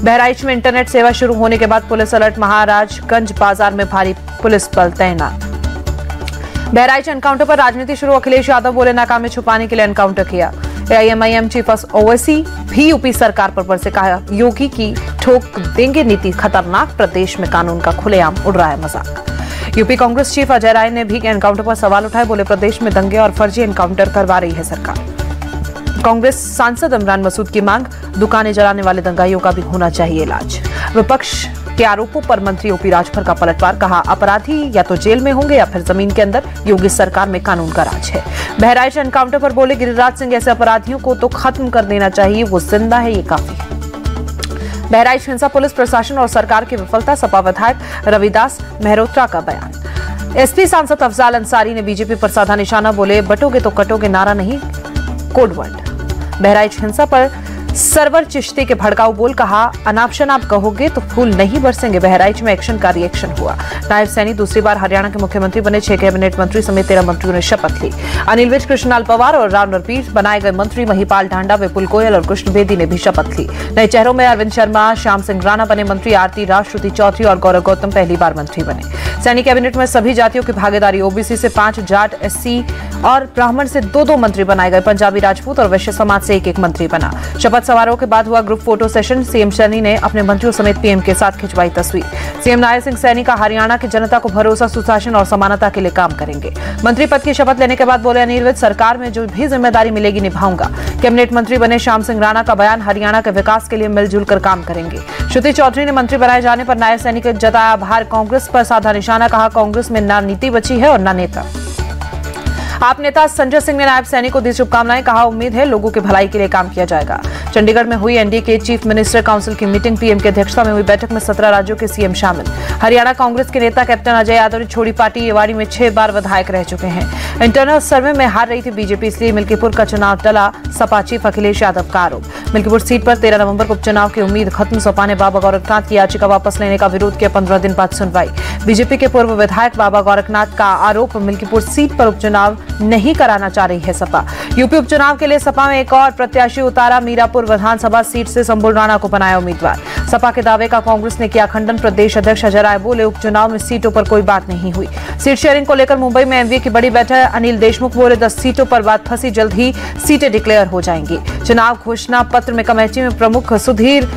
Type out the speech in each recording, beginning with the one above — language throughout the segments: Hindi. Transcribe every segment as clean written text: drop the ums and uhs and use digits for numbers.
बहराइच में इंटरनेट सेवा शुरू होने के बाद पुलिस अलर्ट, महाराजगंज बाजार में भारी पुलिस बल तैनात। बहराइच एनकाउंटर पर राजनीति शुरू, अखिलेश यादव बोले नाकामी छुपाने के लिए एनकाउंटर किया। AIMIM चीफ ओवैसी भी यूपी सरकार पर बरसे, कहा योगी की ठोक देंगे नीति खतरनाक, प्रदेश में कानून का खुलेआम उड़ रहा है मजाक। यूपी कांग्रेस चीफ अजय राय ने भी एनकाउंटर पर सवाल उठाए, बोले प्रदेश में दंगे और फर्जी एनकाउंटर करवा रही है सरकार। कांग्रेस सांसद इमरान मसूद की मांग, दुकानें जलाने वाले दंगाइयों का भी होना चाहिए इलाज। विपक्ष के आरोपों पर मंत्री ओपी राजभर का पलटवार, कहा अपराधी या तो जेल में होंगे या फिर जमीन के अंदर, योगी सरकार में कानून का राज है। बहराइच एनकाउंटर पर बोले गिरिराज सिंह, ऐसे अपराधियों को तो खत्म कर देना चाहिए, वो जिंदा है ये काफी है। बहराइच हिंसा, पुलिस प्रशासन और सरकार की विफलता, सपा विधायक रविदास मेहरोत्रा का बयान। एसपी सांसद अफजाल अंसारी ने बीजेपी पर साधा निशाना, बोले बटोगे तो कटोगे नारा नहीं, कोडवर्ड। बहराइच हिंसा पर सरवर चिश्ती के भड़काऊ बोल, कहा अनाप शनाप कहोगे तो फूल नहीं बरसेंगे। बहराइच में एक्शन का रिएक्शन हुआ। नायब सैनी दूसरी बार हरियाणा के मुख्यमंत्री बने, 6 कैबिनेट मंत्री समेत 13 मंत्रियों ने शपथ ली। अनिल विज, कृष्णलाल पवार और राव नरपीर बनाए गए मंत्री। महिपाल ढांडा, विपुल गोयल और कृष्ण बेदी ने भी शपथ ली। नए चेहरों में अरविंद शर्मा, श्याम सिंह राणा बने मंत्री। आरती राज, श्रुति चौधरी और गौरव गौतम पहली बार मंत्री बने। सैनी कैबिनेट में सभी जातियों की भागीदारी, ओबीसी से 5, जाट, एससी और ब्राह्मण से 2-2 मंत्री बनाए गए। पंजाबी, राजपूत और वैश्य समाज से 1-1 मंत्री बना। शपथ समारोह के बाद हुआ group photo session. CM Saini ने अपने मंत्रियों समेत पीएम के साथ खिंचवाई तस्वीर। सीएम नायब सिंह सैनी का हरियाणा की जनता को भरोसा, सुशासन और समानता के लिए काम करेंगे। मंत्री पद की शपथ लेने के बाद बोले अनिल विज, सरकार में जो भी जिम्मेदारी मिलेगी निभाऊंगा। कैबिनेट मंत्री बने श्याम सिंह राणा का बयान, हरियाणा के विकास के लिए मिलजुल कर काम करेंगे। श्रुति चौधरी ने मंत्री बनाए जाने पर नायब सैनी के जताया आभार। कांग्रेस पर साधा निशाना, कहा कांग्रेस में ना नीति बची है और ना नेता। आप नेता संजय सिंह ने नायब सैनी को दी शुभकामनाएं, कहा उम्मीद है लोगों की भलाई के लिए काम किया जाएगा। चंडीगढ़ में हुई एनडीए के चीफ मिनिस्टर काउंसिल की मीटिंग, पीएम की अध्यक्षता में हुई बैठक में 17 राज्यों के सीएम शामिल। हरियाणा कांग्रेस के नेता कैप्टन अजय यादव ने छोड़ी पार्टी, रेवाड़ी में 6 बार विधायक रह चुके हैं। इंटरनल सर्वे में हार रही थी बीजेपी, इसलिए मिल्कीपुर का चुनाव टला, सपा चीफ अखिलेश यादव का आरोप। मिल्कीपुर सीट पर 13 नवंबर को उपचुनाव की उम्मीद खत्म, सपा ने बाबा गोरखनाथ की याचिका वापस लेने का विरोध किया, 15 दिन बाद सुनवाई। बीजेपी के पूर्व विधायक बाबा गोरखनाथ का आरोप, मिल्कीपुर सीट पर उपचुनाव नहीं कराना चाह रही है सपा। यूपी उपचुनाव के लिए सपा में एक और प्रत्याशी उतारा, मीरापुर विधानसभा सीट से संबुल राणा को बनाया उम्मीदवार। सपा के दावे का कांग्रेस ने किया खंडन, प्रदेश अध्यक्ष अजय राय बोले उपचुनाव में सीटों पर कोई बात नहीं हुई। सीट शेयरिंग को लेकर मुंबई में एमवीए की बड़ी बैठक, अनिल देशमुख बोले 10 सीटों पर बात फंसी, जल्द ही सीटें डिक्लेयर हो जाएंगी। चुनाव घोषणा पत्र में कमेटी में प्रमुख सुधीर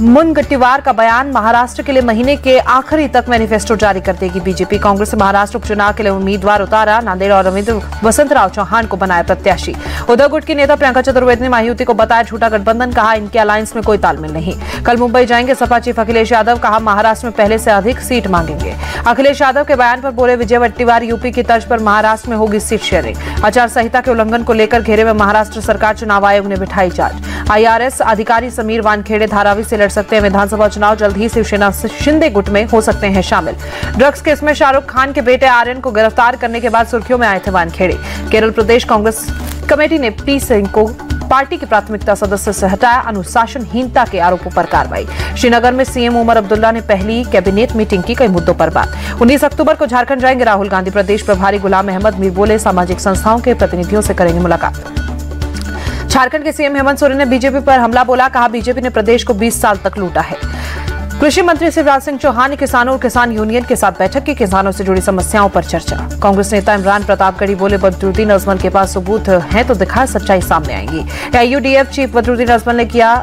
मुनगंटीवार का बयान, महाराष्ट्र के लिए महीने के आखिरी तक मैनिफेस्टो जारी कर देगी बीजेपी। कांग्रेस ने महाराष्ट्र उपचुनाव के लिए उम्मीदवार उतारा, नांदेड़ और रविंद्र वसंतराव चौहान को बनाया प्रत्याशी। उद्धव गुट की नेता प्रियंका चतुर्वेदी ने महायुति को बताया झूठा गठबंधन, कहा इनके अलायंस में कोई तालमेल नहीं। कल मुंबई जाएंगे सपा चीफ अखिलेश यादव, कहा महाराष्ट्र में पहले से अधिक सीट मांगेंगे। अखिलेश यादव के बयान पर बोले विजय वट्टीवार, यूपी की तर्ज पर महाराष्ट्र में होगी सीट शेयरिंग। आचार संहिता के उल्लंघन को लेकर घेरे में महाराष्ट्र सरकार, चुनाव आयोग ने बिठाई जांच। आईआरएस अधिकारी समीर वानखेड़े धारावी से लड़ सकते हैं विधानसभा चुनाव, जल्द ही शिवसेना शिंदे गुट में हो सकते हैं शामिल। ड्रग्स केस में शाहरुख खान के बेटे आर्यन को गिरफ्तार करने के बाद सुर्खियों में आए थे वानखेड़े। केरल प्रदेश कांग्रेस कमेटी ने पी सिंह को पार्टी की प्राथमिकता सदस्य से हटाया, अनुशासनहीनता के आरोपों पर कार्रवाई। श्रीनगर में सीएम उमर अब्दुल्ला ने पहली कैबिनेट मीटिंग की, कई मुद्दों पर बात। 19 अक्टूबर को झारखंड जाएंगे राहुल गांधी, प्रदेश प्रभारी गुलाम अहमद मीर बोले सामाजिक संस्थाओं के प्रतिनिधियों से करेंगे मुलाकात। झारखंड के सीएम हेमंत सोरेन ने बीजेपी पर हमला बोला, कहा बीजेपी ने प्रदेश को 20 साल तक लूटा है। कृषि मंत्री शिवराज सिंह चौहान ने किसानों और किसान यूनियन के साथ बैठक की, किसानों से जुड़ी समस्याओं पर चर्चा। कांग्रेस नेता इमरान प्रतापगढ़ी बोले बदरुद्दीन अजमल के पास सबूत है तो दिखाए, सच्चाई सामने आएगी। AUDF चीफ बदरुद्दीन अजमल ने किया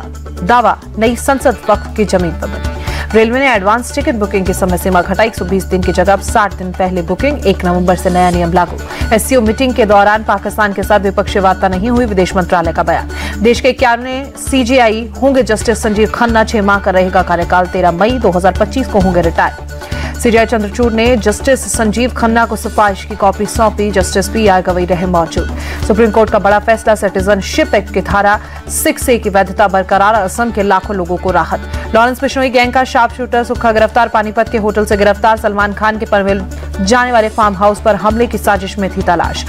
दावा, नई संसद वक्फ की जमीन पर बनी। रेलवे ने एडवांस टिकट बुकिंग की समय सीमा घटाई, 120 दिन की जगह 60 दिन पहले बुकिंग, 1 नवंबर से नया नियम लागू। SCO मीटिंग के दौरान पाकिस्तान के साथ द्विपक्षीय वार्ता नहीं हुई, विदेश मंत्रालय का बयान। देश के 91 CJI होंगे जस्टिस संजीव खन्ना, 6 माह का रहेगा कार्यकाल, 13 मई 2025 को होंगे रिटायर। CJI चंद्रचूड़ ने जस्टिस संजीव खन्ना को सिफारिश की कॉपी सौंपी, जस्टिस PI गवई रहे मौजूद। सुप्रीम कोर्ट का बड़ा फैसला, सिटीजनशिप एक्ट की धारा 6A की वैधता बरकरार, असम के लाखों लोगों को राहत। लॉरेंस बिश्नोई गैंग का शार्प शूटर सुक्खा गिरफ्तार, पानीपत के होटल से गिरफ्तार, सलमान खान के पनवेल जाने वाले फार्म हाउस पर हमले की साजिश में थी तलाश।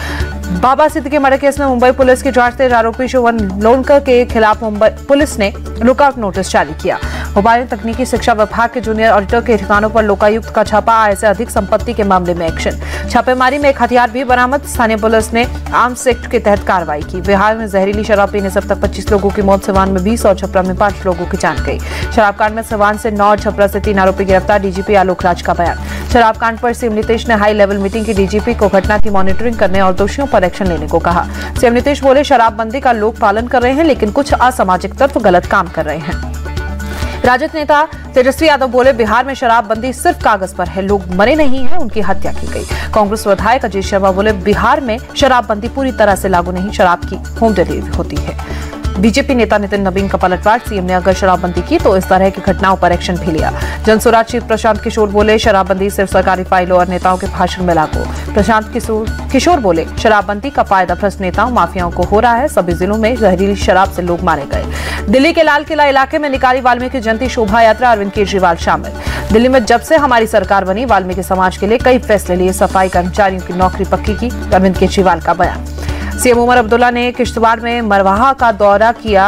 बाबा सिद्दीकी मर्डर केस में मुंबई पुलिस की जांच तेज, आरोपी शोभन लोनकर के खिलाफ मुंबई पुलिस ने लुकआउट नोटिस जारी किया। भोपाल में तकनीकी शिक्षा विभाग के जूनियर ऑडिटर के ठिकानों पर लोकायुक्त का छापा, आय से अधिक संपत्ति के मामले में एक्शन। छापेमारी में एक हथियार भी बरामद, स्थानीय पुलिस ने आर्म्स एक्ट के तहत कार्रवाई की। बिहार में जहरीली शराब पीने से अब तक 25 लोगों की मौत, सिवान में 20 और छपरा में 5 लोगों की जान गई। शराब कांड में सिवान से 9 और छपरा से 3 आरोपी गिरफ्तार, डीजीपी आलोक राज का बयान। शराब कांड पर सीएम नीतीश ने हाई लेवल मीटिंग की, डीजीपी को घटना की मॉनिटरिंग करने और दोषियों पर एक्शन लेने को कहा। सीएम नीतीश बोले, शराबबंदी का लोग पालन कर रहे हैं, लेकिन कुछ असामाजिक तत्व गलत काम कर रहे हैं। राजद नेता तेजस्वी यादव बोले, बिहार में शराबबंदी सिर्फ कागज पर है, लोग मरे नहीं हैं, उनकी हत्या की गई। कांग्रेस विधायक अजय शर्मा बोले, बिहार में शराबबंदी पूरी तरह से लागू नहीं, शराब की होम डिलीवरी होती है। बीजेपी नेता नितिन नवीन का पलटवार, सीएम ने अगर शराबबंदी की तो इस तरह की घटनाओं पर एक्शन भी लिया। जनसुराज चीफ प्रशांत किशोर बोले, शराबबंदी सिर्फ सरकारी फाइलों और नेताओं के भाषण में लागू। प्रशांत किशोर बोले, शराबबंदी का फायदा भ्रष्ट नेताओं माफियाओं को हो रहा है, सभी जिलों में जहरीली शराब से लोग मारे गए। दिल्ली के लाल किला इलाके में निकाली वाल्मीकि जयंती शोभा यात्रा, अरविंद केजरीवाल शामिल। दिल्ली में जब से हमारी सरकार बनी, वाल्मीकि समाज के लिए कई फैसले लिए, सफाई कर्मचारियों की नौकरी पक्की की, अरविंद केजरीवाल का बयान। सीएम उमर अब्दुल्ला ने किश्तवाड़ में मरवाहा का दौरा किया,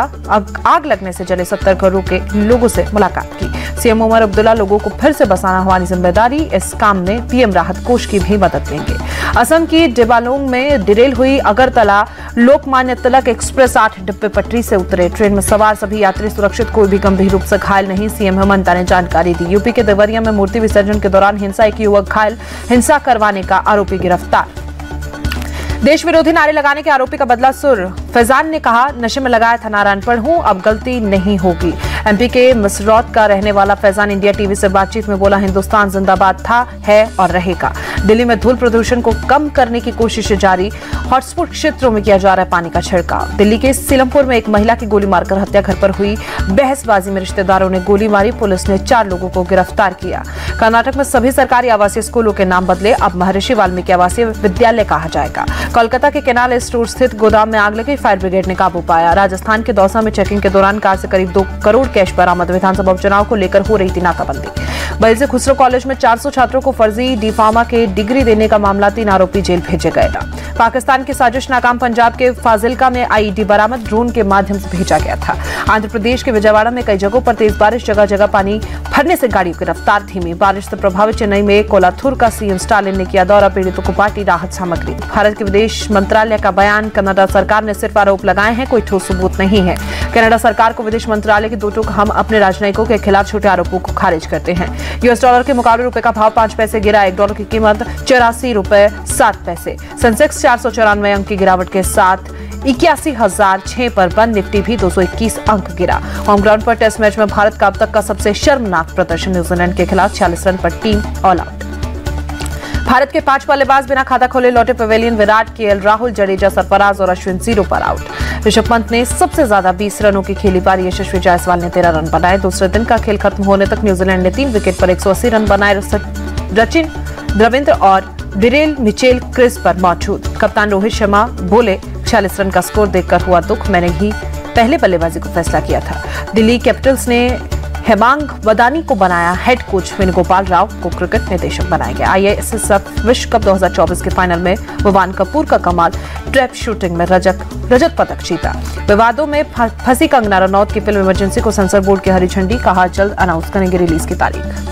आग लगने से जले 70 घरों के लोगों से मुलाकात की। सीएम उमर अब्दुल्ला लोगों को फिर से बसाना हमारी जिम्मेदारी, इस काम में पीएम राहत कोष की भी मदद लेंगे। असम की डिबालोंग में डिरेल हुई अगरतला लोकमान्य तिलक एक्सप्रेस 8 डिब्बे पटरी से उतरे, ट्रेन में सवार सभी यात्री सुरक्षित, कोई भी गंभीर रूप से घायल नहीं, सीएम हेमंत ने जानकारी दी। यूपी के देवरिया में मूर्ति विसर्जन के दौरान हिंसा, एक युवक घायल, हिंसा करवाने का आरोपी गिरफ्तार। देश विरोधी नारे लगाने के आरोपी का बदला सुर, फैजान ने कहा, नशे में लगाया था नारा, अनपढ़ हूं, अब गलती नहीं होगी। एमपी के मसरौत का रहने वाला फैजान इंडिया टीवी से बातचीत में बोला, हिंदुस्तान जिंदाबाद था, है और रहेगा। दिल्ली में धूल प्रदूषण को कम करने की कोशिश जारी, हॉटस्पॉट क्षेत्रों में किया जा रहा है पानी का छिड़काव। दिल्ली के सीलमपुर में एक महिला की गोली मारकर हत्या, घर पर हुई बहसबाजी में रिश्तेदारों ने गोली मारी, पुलिस ने 4 लोगों को गिरफ्तार किया। कर्नाटक में सभी सरकारी आवासीय स्कूलों के नाम बदले, अब महर्षि वाल्मीकि आवासीय विद्यालय कहा जाएगा। कोलकाता के केनाल स्टोर स्थित गोदाम में आग लगी, फायर ब्रिगेड ने काबू पाया। राजस्थान के दौसा में चेकिंग के दौरान कार से करीब 2 करोड़ कैश बरामद, विधानसभा उपचुनाव को लेकर हो रही थी नाकाबंदी। बल से खुसरो कॉलेज में 400 छात्रों को फर्जी डिफार्मा के डिग्री देने का मामला, 3 आरोपी जेल भेजे गए। पाकिस्तान की साजिश नाकाम, पंजाब के फाजिल्का में आईईडी बरामद, ड्रोन के माध्यम से भेजा गया था। आंध्र प्रदेश के विजयवाड़ा में कई जगहों पर तेज बारिश, जगह जगह पानी भरने से गाड़ियों की रफ्तार धीमी। बारिश से प्रभावित चेन्नई में कोलाथुर का सीएम स्टालिन ने किया दौरा, पीड़ितों को बांटी राहत सामग्री। भारत के विदेश मंत्रालय का बयान, कनाडा सरकार ने सिर्फ आरोप लगाए हैं, कोई ठोस सबूत नहीं है। कनाडा सरकार को विदेश मंत्रालय की 2 टूक, हम अपने राजनयिकों के खिलाफ छोटे आरोपों को खारिज करते हैं। यूएस डॉलर के मुकाबले रुपए का भाव 5 पैसे गिरा, $1 की कीमत 84 रुपए 7 पैसे। सेंसेक्स 494 अंक की गिरावट के साथ 81,006 पर बंद, निफ्टी भी 221 अंक गिरा। होम ग्राउंड पर टेस्ट मैच में भारत का अब तक का सबसे शर्मनाक प्रदर्शन, न्यूजीलैंड के खिलाफ 46 रन पर टीम ऑल आउट। भारत के 5 बल्लेबाज बिना खाता खोले लौटे पवेलियन, विराट, केएल राहुल, जडेजा सरफराज और अश्विन 0 पर आउट। ऋषभ पंत ने सबसे ज्यादा 20 रनों की खेली पारी, यशस्वी जायसवाल ने 13 रन बनाए। दूसरे दिन का खेल खत्म होने तक न्यूजीलैंड ने 3 विकेट पर 180 रन बनाए। सचिन, रविंद्र और डिरेल मिचेल क्रिस पर मौजूद। कप्तान रोहित शर्मा बोले, 46 रन का स्कोर देखकर हुआ दुख, मैंने ही पहले बल्लेबाजी को फैसला किया था। दिल्ली कैपिटल्स ने हेमांग वदानी को बनाया हेड कोच, वेणुगोपाल राव को क्रिकेट निदेशक बनाया गया। आईएसएसएफ विश्व कप 2024 के फाइनल में भुवन कपूर का कमाल, ट्रैप शूटिंग में रजत पदक जीता। विवादों में फंसी कंगना रनौत की फिल्म इमरजेंसी को सेंसर बोर्ड की हरी झंडी, कहा जल्द अनाउंस करेंगे रिलीज की तारीख।